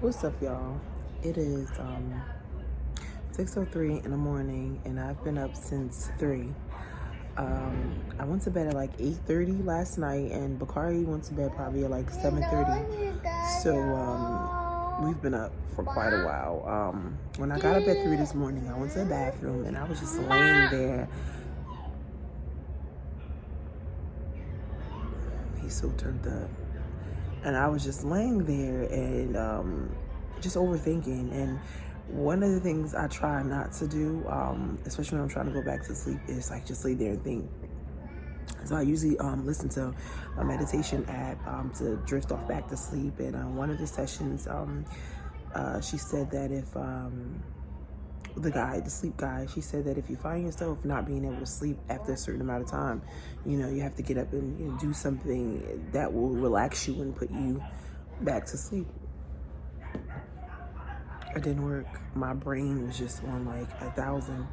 What's up, y'all? It is 6:03 in the morning, and I've been up since 3. I went to bed at like 8:30 last night, and Bakari went to bed probably at like 7:30. So we've been up for quite a while. When I got up at 3 this morning, I went to the bathroom, and I was just laying there. He's so turned up. And I was just laying there and just overthinking. And one of the things I try not to do, especially when I'm trying to go back to sleep, is like just lay there and think. So I usually listen to a meditation app to drift off back to sleep. And one of the sessions, she said that if the sleep guy, she said that if you find yourself not being able to sleep after a certain amount of time, you have to get up and do something that will relax you and put you back to sleep. It didn't work. My brain was just on like 1,000.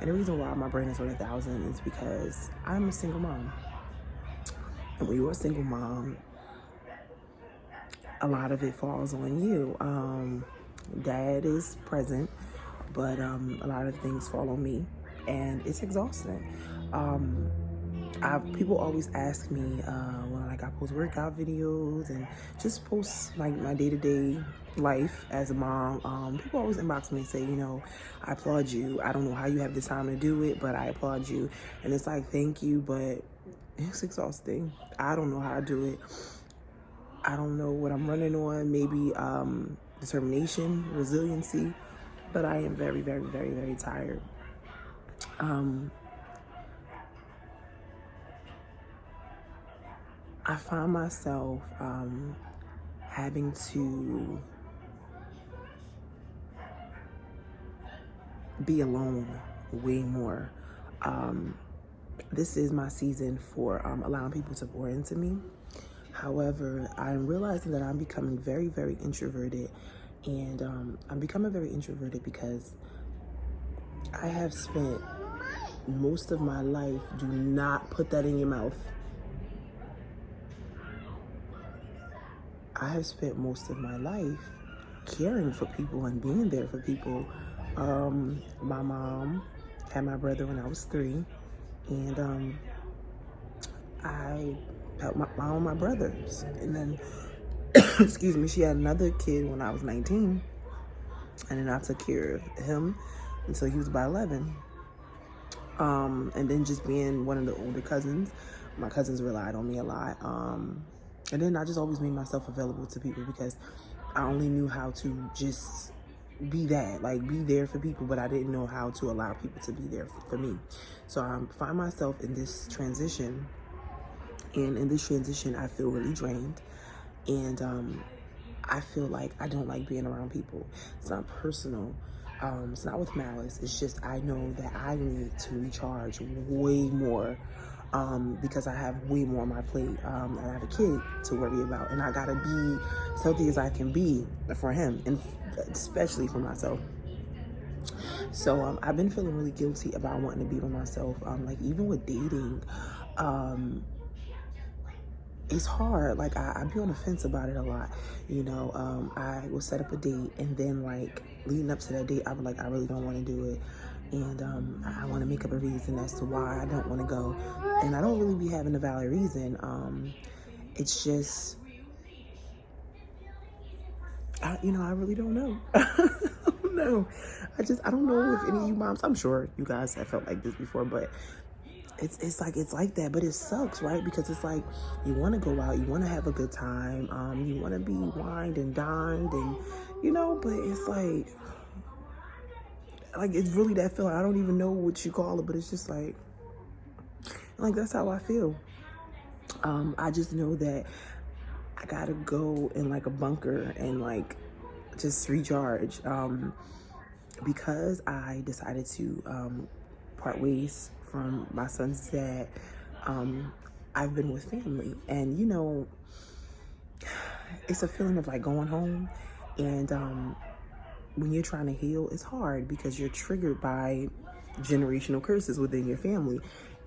And the reason why my brain is on 1,000 is because I'm a single mom. And when you're a single mom, a lot of it falls on you. Dad is present, but a lot of things fall on me, and it's exhausting. People always ask me when I post workout videos and just post like my day-to-day life as a mom. People always inbox me and say, I applaud you. I don't know how you have the time to do it, but I applaud you. And it's like, thank you, but it's exhausting. I don't know how to do it. I don't know what I'm running on. Maybe determination, resiliency, but I am very, very, very, very tired. I find myself having to be alone way more. This is my season for allowing people to pour into me. However, I'm realizing that I'm becoming very, very introverted. And I'm becoming very introverted because I have spent most of my life, do not put that in your mouth. I have spent most of my life caring for people and being there for people. My mom had my brother when I was 3, and I helped my brothers. And then, excuse me, she had another kid when I was 19, and then I took care of him until he was about 11. And then just being one of the older cousins, my cousins relied on me a lot. And then I just always made myself available to people because I only knew how to just be that, like be there for people, but I didn't know how to allow people to be there for me. So I find myself in this transition, and in this transition, I feel really drained, and I feel like I don't like being around people. It's not personal. It's not with malice. It's just I know that I need to recharge way more because I have way more on my plate. And I have a kid to worry about, and I gotta be as healthy as I can be for him, and especially for myself. So I've been feeling really guilty about wanting to be with myself. Like even with dating, it's hard. Like I be on the fence about it a lot. I will set up a date, and then like leading up to that date, I'm like, I really don't want to do it. And I want to make up a reason as to why I don't want to go. And I don't really be having a valid reason. It's just, I really don't know. I don't know. I don't know if any of you moms, I'm sure you guys have felt like this before, but it's like that, but it sucks, right? Because it's like you want to go out, you want to have a good time, you want to be wined and dined, and but it's like it's really that feeling. I don't even know what you call it, but it's just like that's how I feel. I just know that I gotta go in like a bunker and like just recharge, because I decided to part ways from my son's dad. I've been with family, and it's a feeling of like going home, and when you're trying to heal, it's hard because you're triggered by generational curses within your family.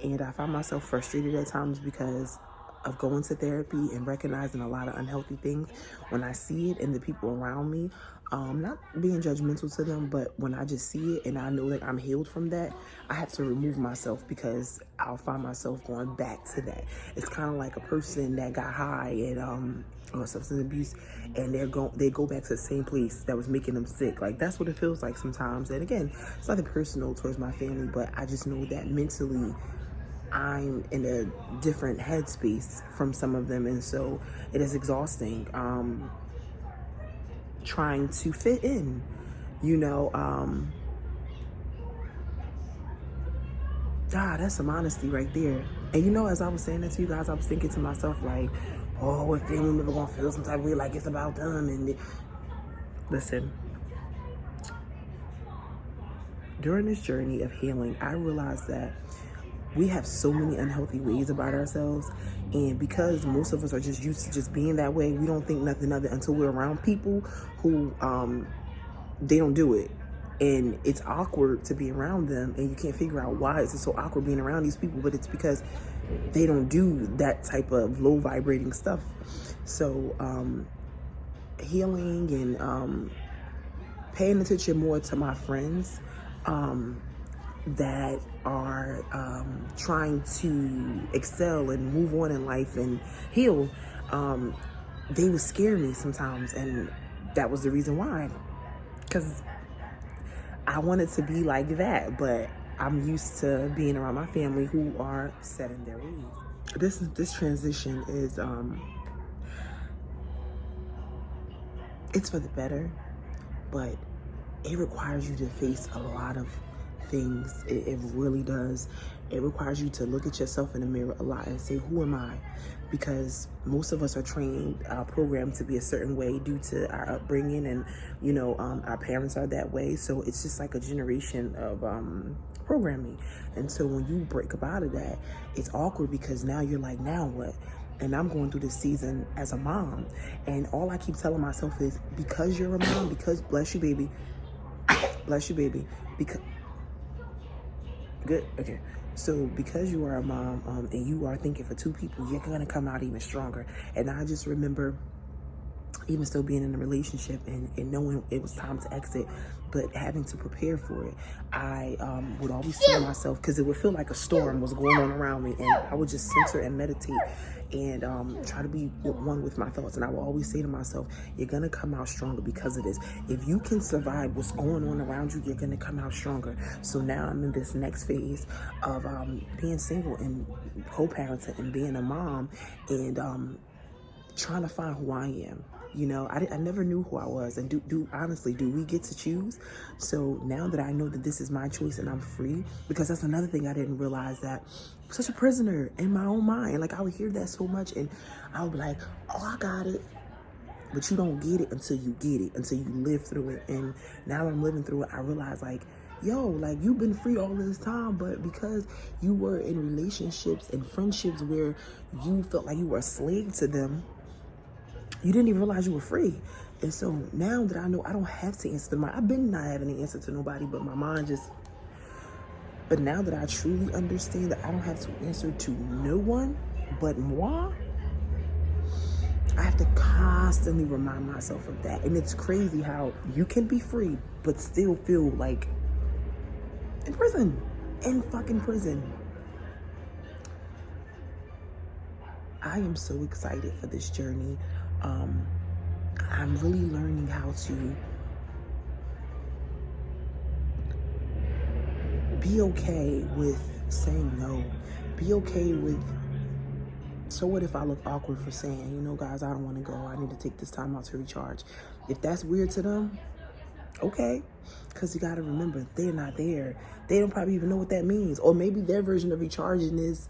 And I find myself frustrated at times because of going to therapy and recognizing a lot of unhealthy things, when I see it in the people around me, not being judgmental to them, but when I just see it and I know that I'm healed from that, I have to remove myself because I'll find myself going back to that. It's kind of like a person that got high and or substance abuse, and they go back to the same place that was making them sick. Like, that's what it feels like sometimes. And again, it's nothing personal towards my family, but I just know that mentally I'm in a different headspace from some of them, and so it is exhausting trying to fit in, you know. That's some honesty right there. And you know, as I was saying that to you guys, I was thinking to myself, like, oh, what family member gonna feel some type of way like it's about them? And listen, during this journey of healing, I realized that we have so many unhealthy ways about ourselves, and because most of us are just used to just being that way, we don't think nothing of it until we're around people who they don't do it, and it's awkward to be around them, and you can't figure out why it's so awkward being around these people, but it's because they don't do that type of low vibrating stuff. So healing and paying attention more to my friends that are trying to excel and move on in life and heal, they would scare me sometimes, and that was the reason why, because I wanted to be like that, but I'm used to being around my family who are set in their ways. This transition is it's for the better, but it requires you to face a lot of things. It really does. It requires you to look at yourself in the mirror a lot and say, who am I? Because most of us are trained, programmed to be a certain way due to our upbringing, and you know, our parents are that way. So it's just like a generation of programming. And so when you break up out of that, it's awkward because now you're like, now what? And I'm going through this season as a mom, and all I keep telling myself is, because you're a mom, because bless you, baby, because good, okay. So because you are a mom, and you are thinking for two people, you're gonna come out even stronger. And I just remember even still being in a relationship and knowing it was time to exit, but having to prepare for it. I would always tell myself, because it would feel like a storm was going on around me, and I would just center and meditate and try to be one with my thoughts. And I will always say to myself, you're gonna come out stronger because of this. If you can survive what's going on around you, you're gonna come out stronger. So now I'm in this next phase of being single and co-parenting and being a mom, and trying to find who I am. You know, I never knew who I was. And do honestly, do we get to choose? So now that I know that this is my choice and I'm free, because that's another thing I didn't realize, that I'm such a prisoner in my own mind. Like, I would hear that so much and I would be like, oh, I got it. But you don't get it until you get it, until you live through it. And now that I'm living through it, I realize, like, yo, like, you've been free all this time, but because you were in relationships and friendships where you felt like you were a slave to them, you didn't even realize you were free. And so now that I know I don't have to answer to I've been not having an answer to nobody, but my mind just, but now that I truly understand that I don't have to answer to no one but moi, I have to constantly remind myself of that. And it's crazy how you can be free, but still feel like in prison, in fucking prison. I am so excited for this journey. I'm really learning how to be okay with saying no. Be okay with, so what if I look awkward for saying, you know, guys, I don't want to go. I need to take this time out to recharge. If that's weird to them, okay. Because you got to remember, they're not there. They don't probably even know what that means. Or maybe their version of recharging is,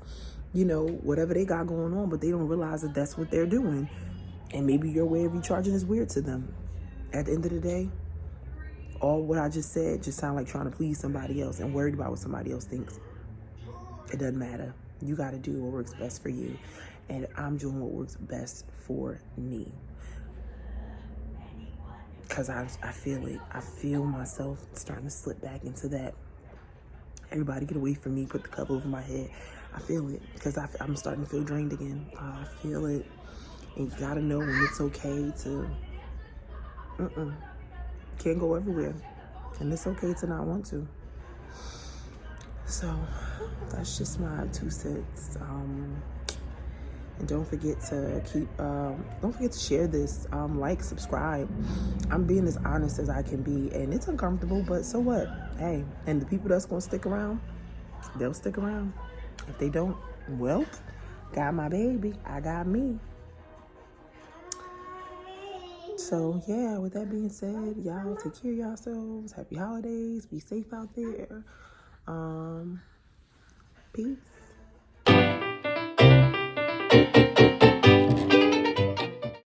you know, whatever they got going on, but they don't realize that that's what they're doing. And maybe your way of recharging is weird to them. At the end of the day, all what I just said just sound like trying to please somebody else and worried about what somebody else thinks. It doesn't matter. You got to do what works best for you. And I'm doing what works best for me. Because I feel it. I feel myself starting to slip back into that. Everybody get away from me. Put the cover over my head. I feel it because I'm starting to feel drained again. I feel it. And you gotta know when it's okay to, can't go everywhere. And it's okay to not want to. So that's just my 2 cents. And don't forget to don't forget to share this, like, subscribe. I'm being as honest as I can be, and it's uncomfortable, but so what? Hey, and the people that's gonna stick around, they'll stick around. If they don't, well, got my baby, I got me. So yeah, with that being said, y'all take care of yourselves. Happy holidays. Be safe out there. Peace.